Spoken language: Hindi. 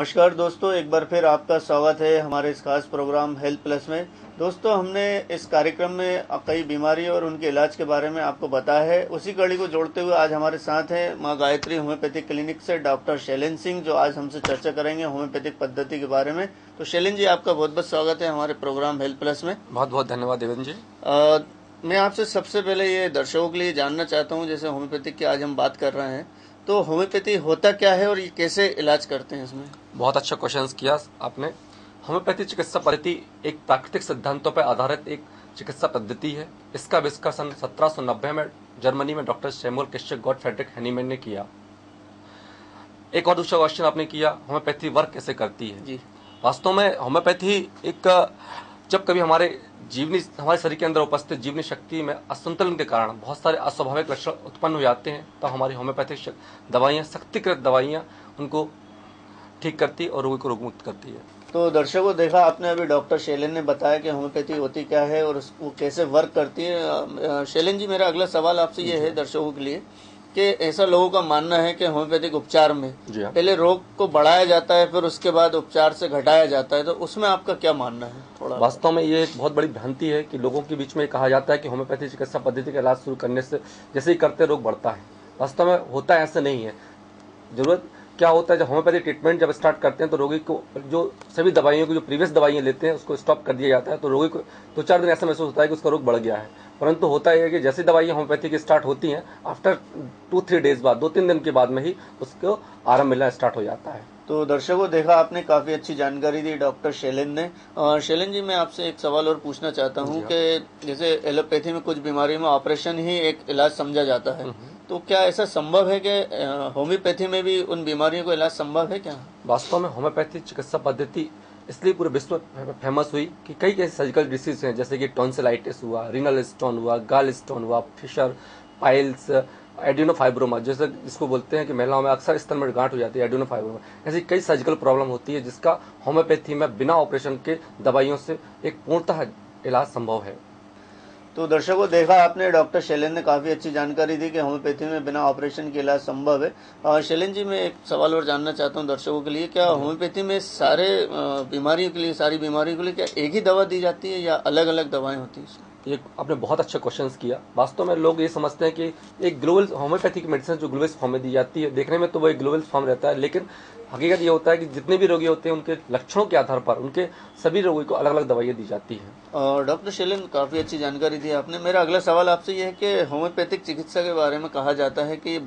नमस्कार दोस्तों, एक बार फिर आपका स्वागत है हमारे इस खास प्रोग्राम हेल्थ प्लस में। दोस्तों, हमने इस कार्यक्रम में कई बीमारी और उनके इलाज के बारे में आपको बताया है। उसी कड़ी को जोड़ते हुए आज हमारे साथ हैं माँ गायत्री होम्योपैथिक क्लिनिक से डॉक्टर शैलेंद्र सिंह, जो आज हमसे चर्चा करेंगे होम्योपैथिक पद्धति के बारे में। तो शैलेंद्र जी, आपका बहुत बहुत स्वागत है हमारे प्रोग्राम हेल्थ प्लस में। बहुत बहुत धन्यवाद देवेंद्र जी। मैं आपसे सबसे पहले ये दर्शकों के लिए जानना चाहता हूँ, जैसे होम्योपैथिक की आज हम बात कर रहे हैं, तो होम्योपैथी होता क्या है और ये कैसे इलाज करते हैं इसमें? बहुत अच्छा क्वेश्चन किया आपने। होम्योपैथी चिकित्सा पद्धति एक प्राकृतिक सिद्धांतों पर आधारित एक चिकित्सा पद्धति है। इसका आविष्कार सन 1790 में जर्मनी में डॉक्टर सैमुअल क्रिश्चियन गॉटफ्रेडरिक हैनीमैन ने किया। एक और दूसरा क्वेश्चन आपने किया, होम्योपैथी वर्क कैसे करती है जी। वास्तव में होम्योपैथी एक जब कभी हमारे शरीर के अंदर उपस्थित जीवनी शक्ति में असंतुलन के कारण बहुत सारे अस्वाभाविक लक्षण उत्पन्न हो जाते हैं, तो हमारी होम्योपैथिक दवाइयाँ, शक्तिकृत दवाइयाँ उनको ठीक करती और रोगी को रोगमुक्त करती है। तो दर्शकों, देखा आपने अभी डॉक्टर शैलेंद्र ने बताया कि होम्योपैथी होती क्या है और वो कैसे वर्क करती है। शैलेंद्र जी, मेरा अगला सवाल आपसे ये है दर्शकों के लिए कि ऐसा लोगों का मानना है कि होम्योपैथिक उपचार में पहले रोग को बढ़ाया जाता है, फिर उसके बाद उपचार से घटाया जाता है, तो उसमें आपका क्या मानना है? थोड़ा वास्तव में ये एक बहुत बड़ी भ्रांति है कि लोगों के बीच में कहा जाता है कि होम्योपैथी चिकित्सा पद्धति का इलाज शुरू करने से जैसे ही करते रोग बढ़ता है। वास्तव में होता ऐसा नहीं है। जरूरत क्या होता है, जब होम्योपैथी ट्रीटमेंट जब स्टार्ट करते हैं तो रोगी को जो सभी दवाइयों की जो प्रीवियस दवाइयां लेते हैं उसको स्टॉप कर दिया जाता है, तो रोगी को 2-4 दिन ऐसा महसूस होता है कि उसका रोग बढ़ गया है। परंतु होता है कि जैसी दवाइयां होम्योपैथी की स्टार्ट होती हैं, आफ्टर 2-3 डेज बाद, 2-3 दिन के बाद में ही उसको आराम मिलना स्टार्ट हो जाता है। तो दर्शकों, देखा आपने, काफी अच्छी जानकारी दी डॉक्टर शैलेंद्र ने। शैलेंद्र जी, मैं आपसे एक सवाल और पूछना चाहता हूँ कि जैसे एलोपैथी में कुछ बीमारियों में ऑपरेशन ही एक इलाज समझा जाता है, तो क्या ऐसा संभव है कि होम्योपैथी में भी उन बीमारियों को इलाज संभव है क्या? वास्तव में होम्योपैथी चिकित्सा पद्धति इसलिए पूरे विश्व में फेमस हुई कि कई ऐसे सर्जिकल डिसीज हैं, जैसे कि टॉन्सिलाइटिस हुआ, रीनल स्टोन हुआ, गाल स्टोन हुआ, फिशर, पाइल्स, एडिनोफाइब्रोमा, जैसे जिसको बोलते हैं कि महिलाओं में अक्सर स्तन में गांठ हो जाती है, एडिनोफाइब्रोमा। ऐसी कई सर्जिकल प्रॉब्लम होती है जिसका होम्योपैथी में बिना ऑपरेशन के दवाइयों से एक पूर्णतः इलाज संभव है। तो दर्शकों, देखा आपने, डॉक्टर शैलेंद्र ने काफी अच्छी जानकारी दी कि होम्योपैथी में बिना ऑपरेशन के इलाज संभव है। शैलेंद्र जी, मैं एक सवाल और जानना चाहता हूं दर्शकों के लिए, क्या होम्योपैथी में सारे बीमारियों के लिए, सारी बीमारियों के लिए क्या एक ही दवा दी जाती है या अलग अलग दवाएं होती है? ये आपने बहुत अच्छा क्वेश्चन किया। वास्तव में लोग ये समझते हैं कि एक ग्लोबल होम्योपैथिक मेडिसिन जो ग्लोबल फॉर्म में दी जाती है, देखने में तो वो एक ग्लोबल फॉर्म रहता है, लेकिन हकीकत ये होता है कि जितने भी रोगी होते हैं उनके लक्षणों के आधार पर उनके सभी रोगी को अलग अलग दवाइयाँ दी जाती हैं। डॉक्टर शैलेंद्र, काफी अच्छी जानकारी दी आपने। मेरा अगला सवाल आपसे ये है कि होम्योपैथिक चिकित्सा के बारे में कहा जाता है कि